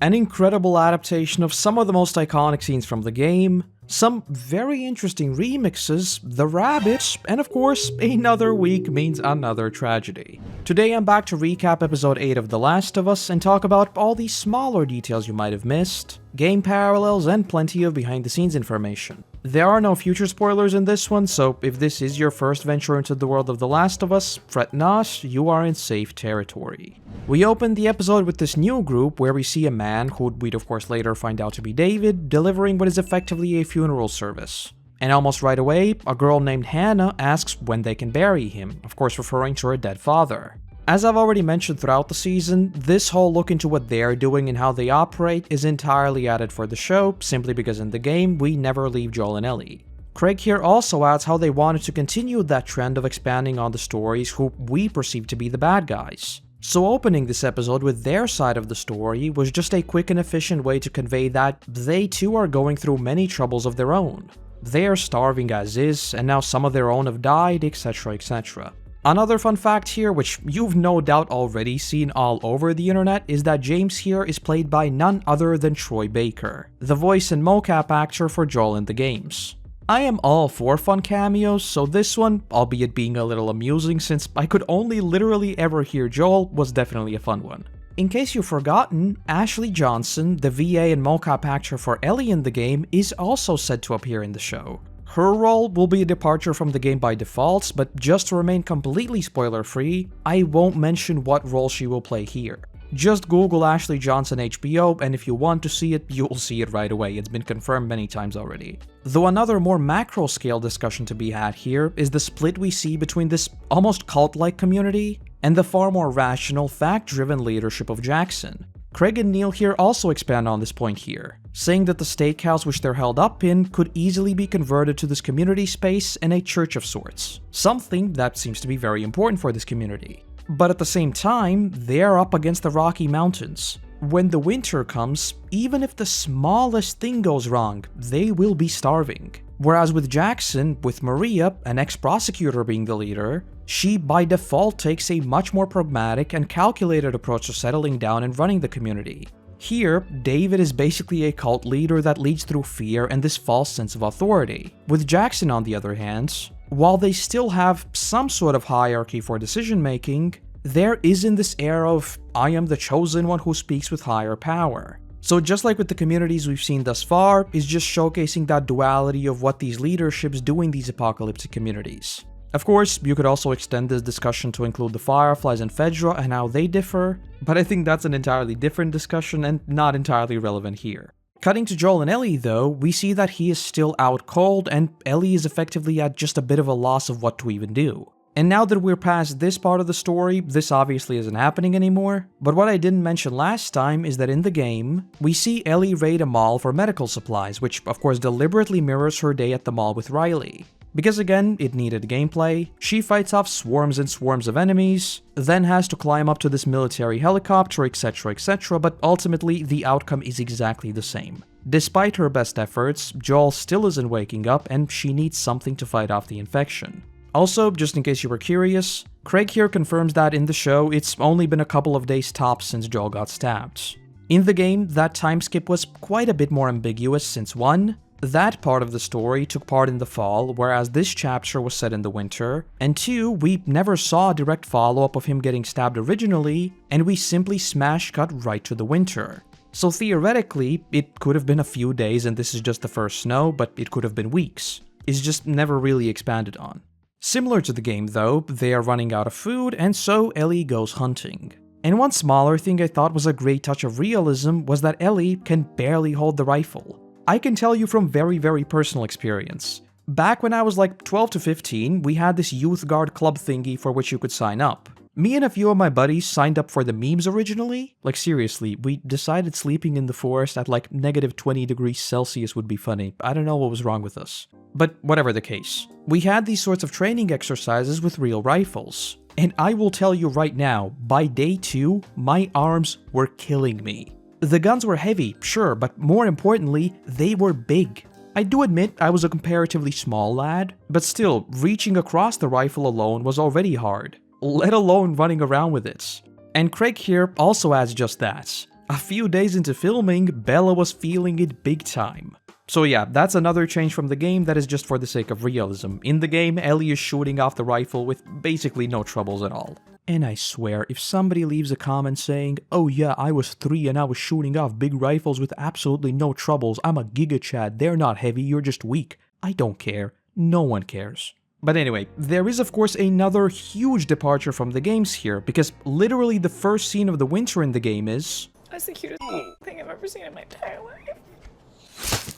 An incredible adaptation of some of the most iconic scenes from the game, some very interesting remixes, the rabbits, and of course, another week means another tragedy. Today I'm back to recap episode 8 of The Last of Us and talk about all these smaller details you might have missed, game parallels, and plenty of behind the scenes information. There are no future spoilers in this one, so if this is your first venture into the world of The Last of Us, fret not, you are in safe territory. We open the episode with this new group where we see a man, who we'd of course later find out to be David, delivering what is effectively a funeral service. And almost right away, a girl named Hannah asks when they can bury him, of course referring to her dead father. As I've already mentioned throughout the season, this whole look into what they're doing and how they operate is entirely added for the show, simply because in the game, we never leave Joel and Ellie. Craig here also adds how they wanted to continue that trend of expanding on the stories who we perceive to be the bad guys. So opening this episode with their side of the story was just a quick and efficient way to convey that they too are going through many troubles of their own. They are starving as is, and now some of their own have died, etc, etc. Another fun fact here, which you've no doubt already seen all over the internet, is that James here is played by none other than Troy Baker, the voice and mocap actor for Joel in the games. I am all for fun cameos, so this one, albeit being a little amusing since I could only literally ever hear Joel, was definitely a fun one. In case you've forgotten, Ashley Johnson, the VA and mocap actor for Ellie in the game, is also said to appear in the show. Her role will be a departure from the game by default, but just to remain completely spoiler-free, I won't mention what role she will play here. Just Google Ashley Johnson HBO, and if you want to see it, you'll see it right away. It's been confirmed many times already. Though another more macro-scale discussion to be had here is the split we see between this almost cult-like community and the far more rational, fact-driven leadership of Jackson. Craig and Neil here also expand on this point here, saying that the steakhouse which they're held up in could easily be converted to this community space and a church of sorts, something that seems to be very important for this community. But at the same time, they're up against the Rocky Mountains. When the winter comes, even if the smallest thing goes wrong, they will be starving. Whereas with Jackson, with Maria, an ex-prosecutor being the leader, she by default takes a much more pragmatic and calculated approach to settling down and running the community. Here, David is basically a cult leader that leads through fear and this false sense of authority. With Jackson on the other hand, while they still have some sort of hierarchy for decision making, there isn't this air of, I am the chosen one who speaks with higher power. So just like with the communities we've seen thus far, is just showcasing that duality of what these leaderships do in these apocalyptic communities. Of course, you could also extend this discussion to include the Fireflies and Fedra and how they differ, but I think that's an entirely different discussion and not entirely relevant here. Cutting to Joel and Ellie though, we see that he is still out cold and Ellie is effectively at just a bit of a loss of what to even do. And now that we're past this part of the story, this obviously isn't happening anymore, but what I didn't mention last time is that in the game, we see Ellie raid a mall for medical supplies, which of course deliberately mirrors her day at the mall with Riley. Because again, it needed gameplay, she fights off swarms and swarms of enemies, then has to climb up to this military helicopter, etc, etc, but ultimately the outcome is exactly the same. Despite her best efforts, Joel still isn't waking up and she needs something to fight off the infection. Also, just in case you were curious, Craig here confirms that in the show it's only been a couple of days tops since Joel got stabbed. In the game, that time skip was quite a bit more ambiguous since 1. That part of the story took part in the fall, whereas this chapter was set in the winter, and 2, we never saw a direct follow-up of him getting stabbed originally, and we simply smash cut right to the winter. So theoretically, it could have been a few days and this is just the first snow, but it could have been weeks. It's just never really expanded on. Similar to the game though, they are running out of food, and so Ellie goes hunting. And one smaller thing I thought was a great touch of realism was that Ellie can barely hold the rifle. I can tell you from very personal experience. Back when I was like 12 to 15, we had this youth guard club thingy for which you could sign up. Me and a few of my buddies signed up for the memes originally. Like seriously, we decided sleeping in the forest at like -20 degrees Celsius would be funny. I don't know what was wrong with us. But whatever the case, we had these sorts of training exercises with real rifles. And I will tell you right now, by day 2, my arms were killing me. The guns were heavy, sure, but more importantly, they were big. I do admit I was a comparatively small lad, but still, reaching across the rifle alone was already hard, let alone running around with it. And Craig here also adds just that. A few days into filming, Bella was feeling it big time. So yeah, that's another change from the game that is just for the sake of realism. In the game, Ellie is shooting off the rifle with basically no troubles at all. And I swear, if somebody leaves a comment saying, "Oh yeah, I was 3 and I was shooting off big rifles with absolutely no troubles, I'm a Giga Chad, they're not heavy, you're just weak," I don't care. No one cares. But anyway, there is of course another huge departure from the games here, because literally the first scene of the winter in the game is... That's the cutest thing I've ever seen in my entire life.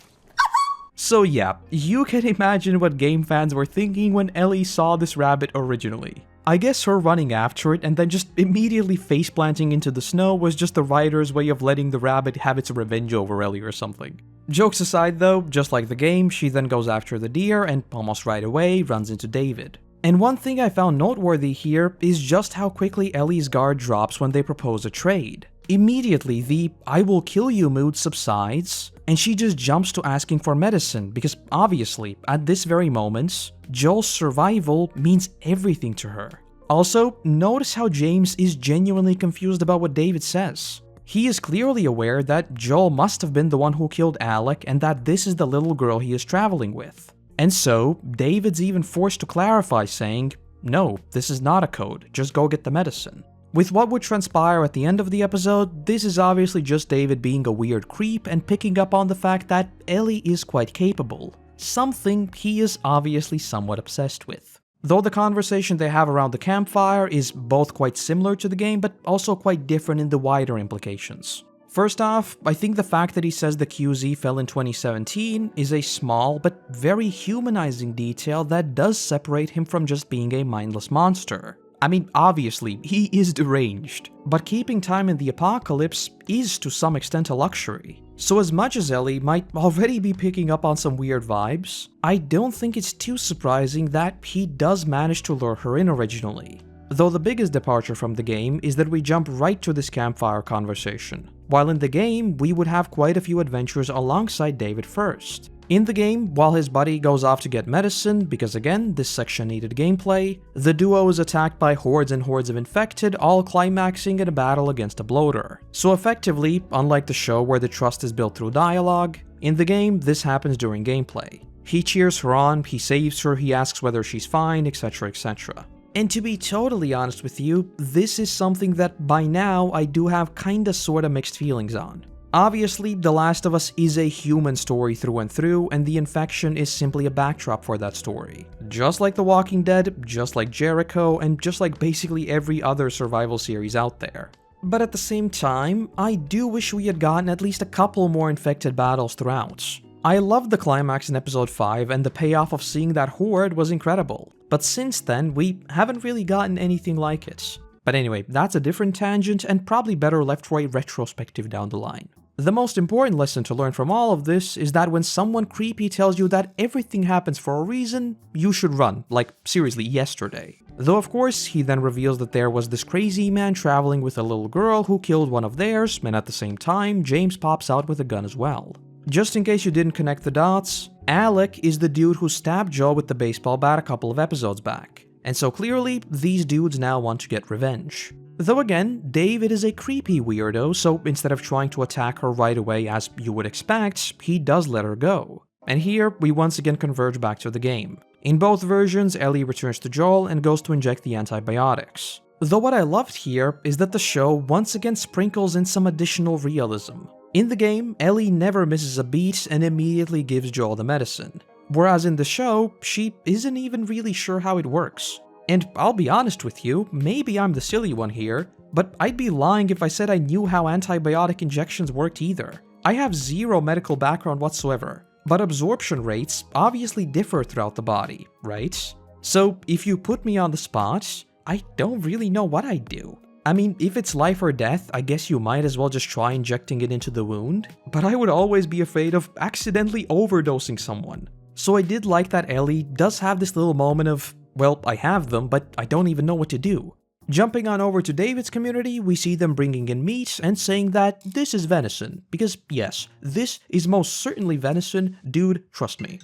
So yeah, you can imagine what game fans were thinking when Ellie saw this rabbit originally. I guess her running after it and then just immediately faceplanting into the snow was just the writer's way of letting the rabbit have its revenge over Ellie or something. Jokes aside though, just like the game, she then goes after the deer and almost right away runs into David. And one thing I found noteworthy here is just how quickly Ellie's guard drops when they propose a trade. Immediately, the "I will kill you" mood subsides, and she just jumps to asking for medicine because obviously, at this very moment, Joel's survival means everything to her. Also, notice how James is genuinely confused about what David says. He is clearly aware that Joel must have been the one who killed Alec and that this is the little girl he is traveling with. And so, David's even forced to clarify saying, "No, this is not a code, just go get the medicine." With what would transpire at the end of the episode, this is obviously just David being a weird creep and picking up on the fact that Ellie is quite capable, something he is obviously somewhat obsessed with. Though the conversation they have around the campfire is both quite similar to the game, but also quite different in the wider implications. First off, I think the fact that he says the QZ fell in 2017 is a small but very humanizing detail that does separate him from just being a mindless monster. I mean, obviously, he is deranged, but keeping time in the apocalypse is to some extent a luxury. So as much as Ellie might already be picking up on some weird vibes, I don't think it's too surprising that he does manage to lure her in originally. Though the biggest departure from the game is that we jump right to this campfire conversation, while in the game we would have quite a few adventures alongside David first. In the game, while his buddy goes off to get medicine, because again, this section needed gameplay, the duo is attacked by hordes and hordes of infected, all climaxing in a battle against a bloater. So effectively, unlike the show where the trust is built through dialogue, in the game, this happens during gameplay. He cheers her on, he saves her, he asks whether she's fine, etc, etc. And to be totally honest with you, this is something that by now I do have kinda sorta mixed feelings on. Obviously, The Last of Us is a human story through and through, and the infection is simply a backdrop for that story. Just like The Walking Dead, just like Jericho, and just like basically every other survival series out there. But at the same time, I do wish we had gotten at least a couple more infected battles throughout. I loved the climax in episode 5, and the payoff of seeing that horde was incredible. But since then, we haven't really gotten anything like it. But anyway, that's a different tangent, and probably better left for a retrospective down the line. The most important lesson to learn from all of this is that when someone creepy tells you that everything happens for a reason, you should run, like seriously yesterday. Though of course, he then reveals that there was this crazy man traveling with a little girl who killed one of theirs, and at the same time, James pops out with a gun as well. Just in case you didn't connect the dots, Alec is the dude who stabbed Joe with the baseball bat a couple of episodes back. And so clearly, these dudes now want to get revenge. Though again, David is a creepy weirdo, so instead of trying to attack her right away as you would expect, he does let her go. And here, we once again converge back to the game. In both versions, Ellie returns to Joel and goes to inject the antibiotics. Though what I loved here is that the show once again sprinkles in some additional realism. In the game, Ellie never misses a beat and immediately gives Joel the medicine. Whereas in the show, she isn't even really sure how it works. And I'll be honest with you, maybe I'm the silly one here, but I'd be lying if I said I knew how antibiotic injections worked either. I have zero medical background whatsoever, but absorption rates obviously differ throughout the body, right? So if you put me on the spot, I don't really know what I'd do. I mean, if it's life or death, I guess you might as well just try injecting it into the wound, but I would always be afraid of accidentally overdosing someone. So I did like that Ellie does have this little moment of, well, I have them, but I don't even know what to do. Jumping on over to David's community, we see them bringing in meat and saying that this is venison, because yes, this is most certainly venison, dude, trust me.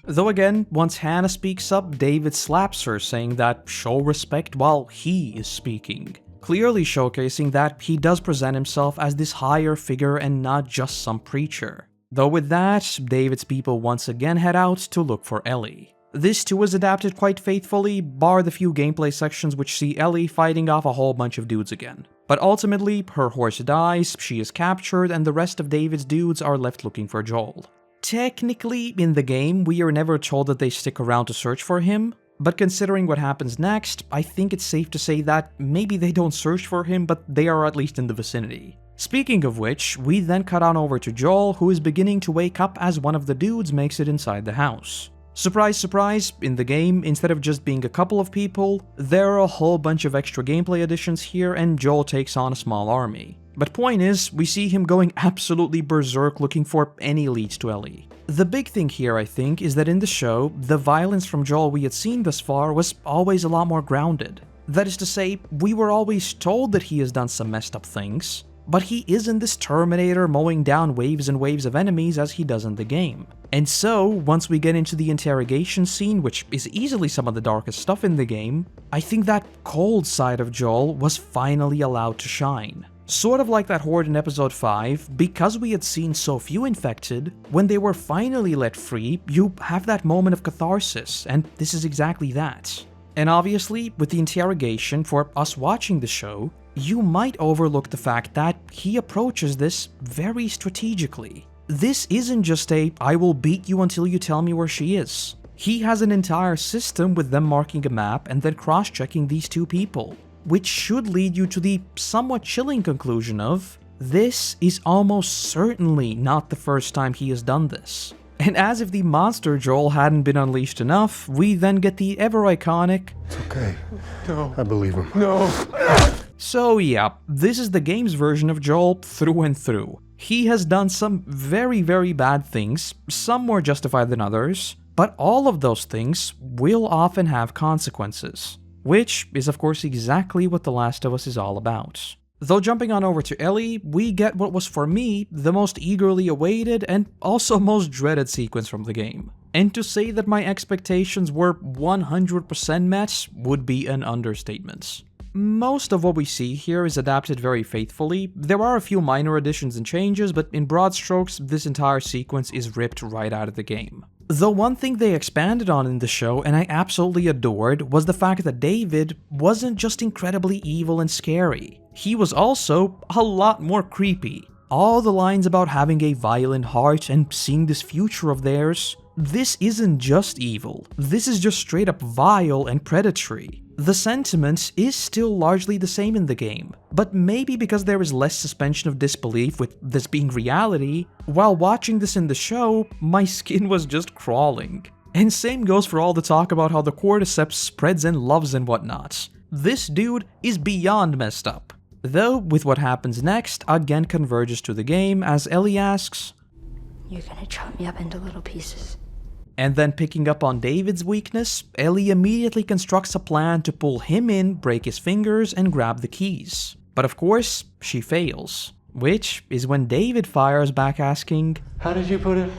Though again, once Hannah speaks up, David slaps her, saying that show respect while he is speaking. clearly showcasing that he does present himself as this higher figure and not just some preacher. Though with that, David's people once again head out to look for Ellie. This too is adapted quite faithfully, bar the few gameplay sections which see Ellie fighting off a whole bunch of dudes again. But ultimately, her horse dies, she is captured, and the rest of David's dudes are left looking for Joel. Technically, in the game, we are never told that they stick around to search for him, but considering what happens next, I think it's safe to say that maybe they don't search for him, but they are at least in the vicinity. Speaking of which, we then cut on over to Joel, who is beginning to wake up as one of the dudes makes it inside the house. Surprise, surprise, in the game, instead of just being a couple of people, there are a whole bunch of extra gameplay additions here and Joel takes on a small army. But point is, we see him going absolutely berserk looking for any leads to Ellie. The big thing here, I think, is that in the show, the violence from Joel we had seen thus far was always a lot more grounded. That is to say, we were always told that he has done some messed up things, but he isn't this Terminator mowing down waves and waves of enemies as he does in the game. And so, once we get into the interrogation scene, which is easily some of the darkest stuff in the game, I think that cold side of Joel was finally allowed to shine. Sort of like that horde in episode 5, because we had seen so few infected, when they were finally let free, you have that moment of catharsis, and this is exactly that. And obviously, with the interrogation, for us watching the show, you might overlook the fact that he approaches this very strategically. This isn't just a, I will beat you until you tell me where she is. He has an entire system with them marking a map and then cross-checking these two people, which should lead you to the somewhat chilling conclusion of, this is almost certainly not the first time he has done this. And as if the monster Joel hadn't been unleashed enough, we then get the ever-iconic, It's okay. No. I believe him. No. So yeah, this is the game's version of Joel through and through. He has done some very, very bad things, some more justified than others, but all of those things will often have consequences. Which is of course exactly what The Last of Us is all about. Though jumping on over to Ellie, we get what was for me the most eagerly awaited and also most dreaded sequence from the game. And to say that my expectations were 100% met would be an understatement. Most of what we see here is adapted very faithfully. There are a few minor additions and changes, but in broad strokes, this entire sequence is ripped right out of the game. Though one thing they expanded on in the show, and I absolutely adored, was the fact that David wasn't just incredibly evil and scary. He was also a lot more creepy. All the lines about having a violent heart and seeing this future of theirs, this isn't just evil. This is just straight up vile and predatory. The sentiment is still largely the same in the game, but maybe because there is less suspension of disbelief with this being reality, while watching this in the show, my skin was just crawling. And same goes for all the talk about how the cordyceps spreads and loves and whatnot. This dude is beyond messed up. Though, with what happens next, again converges to the game as Ellie asks, "You're gonna chop me up into little pieces." And then picking up on David's weakness, Ellie immediately constructs a plan to pull him in, break his fingers, and grab the keys. But of course, she fails. Which is when David fires back asking, How did you put it?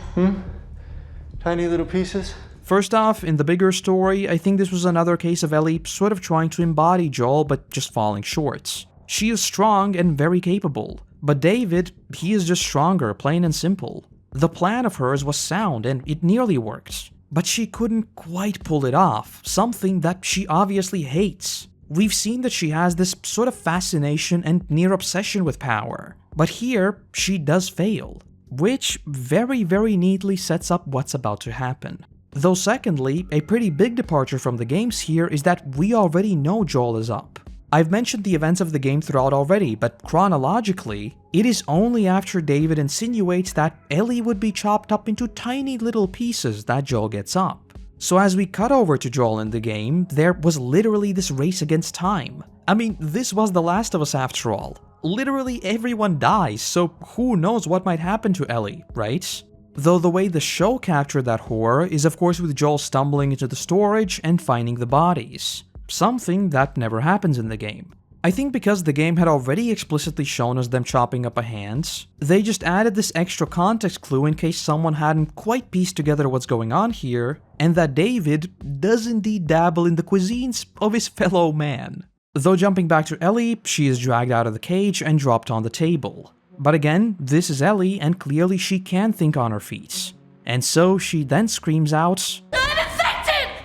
Tiny little pieces? First off, in the bigger story, I think this was another case of Ellie sort of trying to embody Joel but just falling short. She is strong and very capable, but David, he is just stronger, plain and simple. The plan of hers was sound and it nearly worked, but she couldn't quite pull it off, something that she obviously hates. We've seen that she has this sort of fascination and near obsession with power, but here she does fail, which very, very neatly sets up what's about to happen. Though secondly, a pretty big departure from the games here is that we already know Joel is up. I've mentioned the events of the game throughout already, but chronologically, it is only after David insinuates that Ellie would be chopped up into tiny little pieces that Joel gets up. So as we cut over to Joel in the game, there was literally this race against time. I mean, this was The Last of Us after all. Literally everyone dies, so who knows what might happen to Ellie, right? Though the way the show captured that horror is of course with Joel stumbling into the storage and finding the bodies. Something that never happens in the game. I think because the game had already explicitly shown us them chopping up a hand, they just added this extra context clue in case someone hadn't quite pieced together what's going on here, and that David does indeed dabble in the cuisines of his fellow man. Though jumping back to Ellie, she is dragged out of the cage and dropped on the table. But again, this is Ellie, and clearly she can think on her feet. And so she then screams out, I'm infected!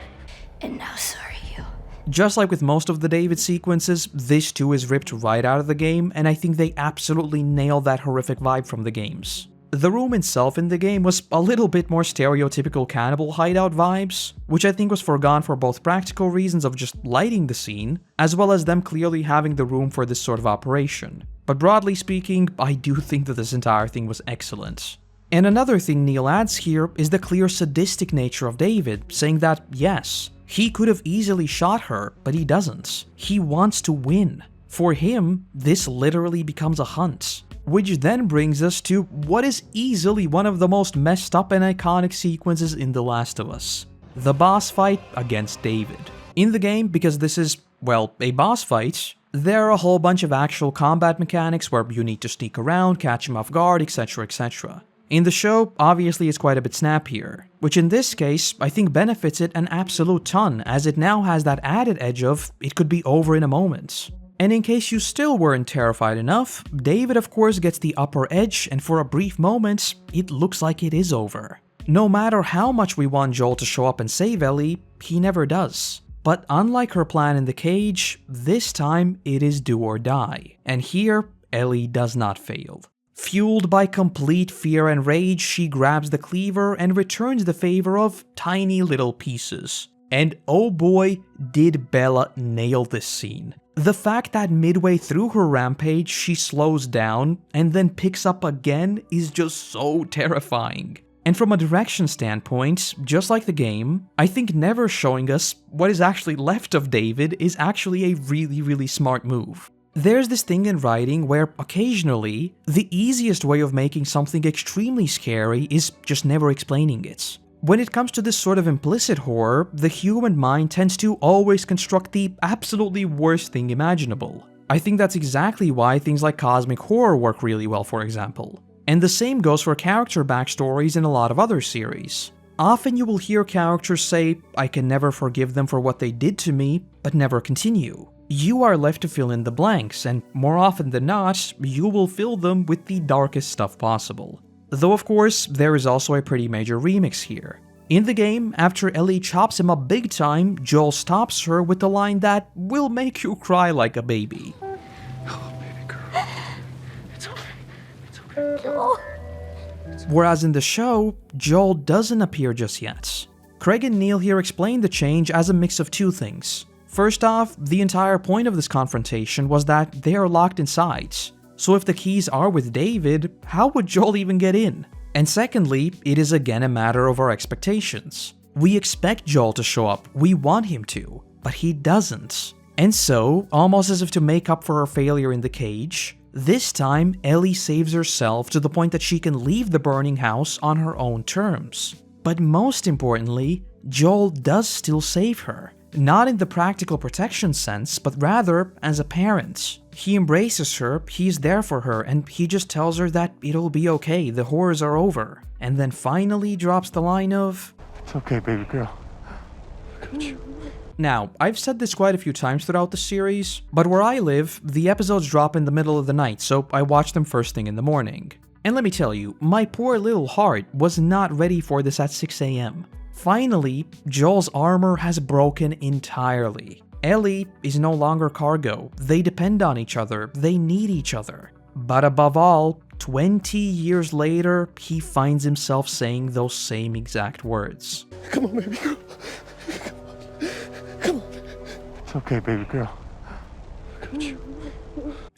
And now so are you. Just like with most of the David sequences, this too is ripped right out of the game, and I think they absolutely nailed that horrific vibe from the games. The room itself in the game was a little bit more stereotypical cannibal hideout vibes, which I think was foregone for both practical reasons of just lighting the scene, as well as them clearly having the room for this sort of operation. But broadly speaking, I do think that this entire thing was excellent. And another thing Neil adds here is the clear sadistic nature of David, saying that yes, he could have easily shot her, but he doesn't. He wants to win. For him, this literally becomes a hunt. Which then brings us to what is easily one of the most messed up and iconic sequences in The Last of Us. The boss fight against David. In the game, because this is, well, a boss fight, there are a whole bunch of actual combat mechanics where you need to sneak around, catch him off guard, etc, etc. In the show, obviously it's quite a bit snappier, which in this case, I think benefits it an absolute ton, as it now has that added edge of, it could be over in a moment. And in case you still weren't terrified enough, David of course gets the upper edge, and for a brief moment, it looks like it is over. No matter how much we want Joel to show up and save Ellie, he never does. But unlike her plan in the cage, this time it is do or die. And here, Ellie does not fail. Fueled by complete fear and rage, she grabs the cleaver and returns the favor of tiny little pieces. And oh boy, did Bella nail this scene. The fact that midway through her rampage she slows down and then picks up again is just so terrifying. And from a direction standpoint, just like the game, I think never showing us what is actually left of David is actually a really smart move. There's this thing in writing where occasionally, the easiest way of making something extremely scary is just never explaining it. When it comes to this sort of implicit horror, the human mind tends to always construct the absolutely worst thing imaginable. I think that's exactly why things like cosmic horror work really well, for example. And the same goes for character backstories in a lot of other series. Often you will hear characters say, I can never forgive them for what they did to me, but never continue. You are left to fill in the blanks, and more often than not, you will fill them with the darkest stuff possible. Though of course, there is also a pretty major remix here. In the game, after Ellie chops him up big time, Joel stops her with the line that will make you cry like a baby. Oh, baby girl. It's okay. It's okay. No. Whereas in the show, Joel doesn't appear just yet. Craig and Neil here explain the change as a mix of two things. First off, the entire point of this confrontation was that they are locked inside. So if the keys are with David, how would Joel even get in? And secondly, it is again a matter of our expectations. We expect Joel to show up, we want him to, but he doesn't. And so, almost as if to make up for her failure in the cage, this time Ellie saves herself to the point that she can leave the burning house on her own terms. But most importantly, Joel does still save her. Not in the practical protection sense, but rather as a parent. He embraces her, he's there for her, and he just tells her that it'll be okay, the horrors are over. And then finally drops the line of, It's okay, baby girl. Look at you. Now, I've said this quite a few times throughout the series, but where I live, the episodes drop in the middle of the night, so I watch them first thing in the morning. And let me tell you, my poor little heart was not ready for this at 6 AM. Finally, Joel's armor has broken entirely. Ellie is no longer cargo, they depend on each other, they need each other. But above all, 20 years later, he finds himself saying those same exact words. Come on, baby girl. Come on. It's okay, baby girl. Look at you.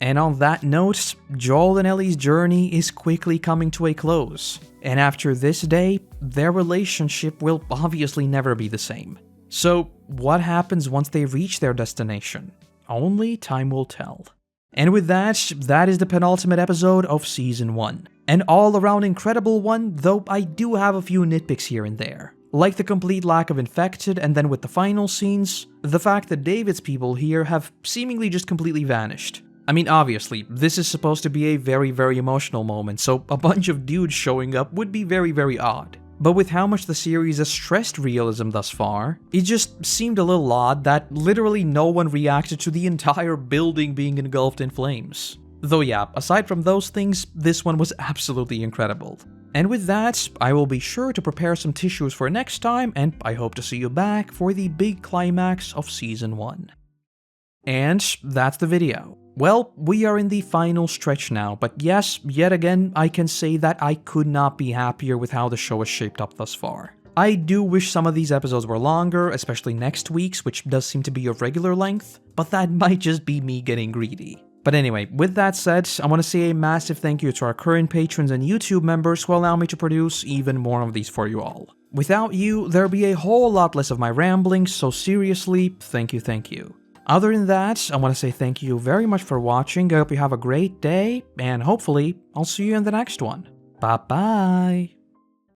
And on that note, Joel and Ellie's journey is quickly coming to a close. And after this day, their relationship will obviously never be the same. So, what happens once they reach their destination? Only time will tell. And with that, that is the penultimate episode of Season 1. An all-around incredible one, though I do have a few nitpicks here and there. Like the complete lack of infected, and then with the final scenes, the fact that David's people here have seemingly just completely vanished. I mean, obviously, this is supposed to be a very emotional moment, so a bunch of dudes showing up would be very odd. But with how much the series has stressed realism thus far, it just seemed a little odd that literally no one reacted to the entire building being engulfed in flames. Though yeah, aside from those things, this one was absolutely incredible. And with that, I will be sure to prepare some tissues for next time, and I hope to see you back for the big climax of Season 1. And that's the video. Well, we are in the final stretch now, but yes, yet again, I can say that I could not be happier with how the show has shaped up thus far. I do wish some of these episodes were longer, especially next week's, which does seem to be of regular length, but that might just be me getting greedy. But anyway, with that said, I want to say a massive thank you to our current patrons and YouTube members who allow me to produce even more of these for you all. Without you, there'd be a whole lot less of my ramblings, so seriously, thank you, thank you. Other than that, I want to say thank you very much for watching, I hope you have a great day, and hopefully, I'll see you in the next one. Bye-bye!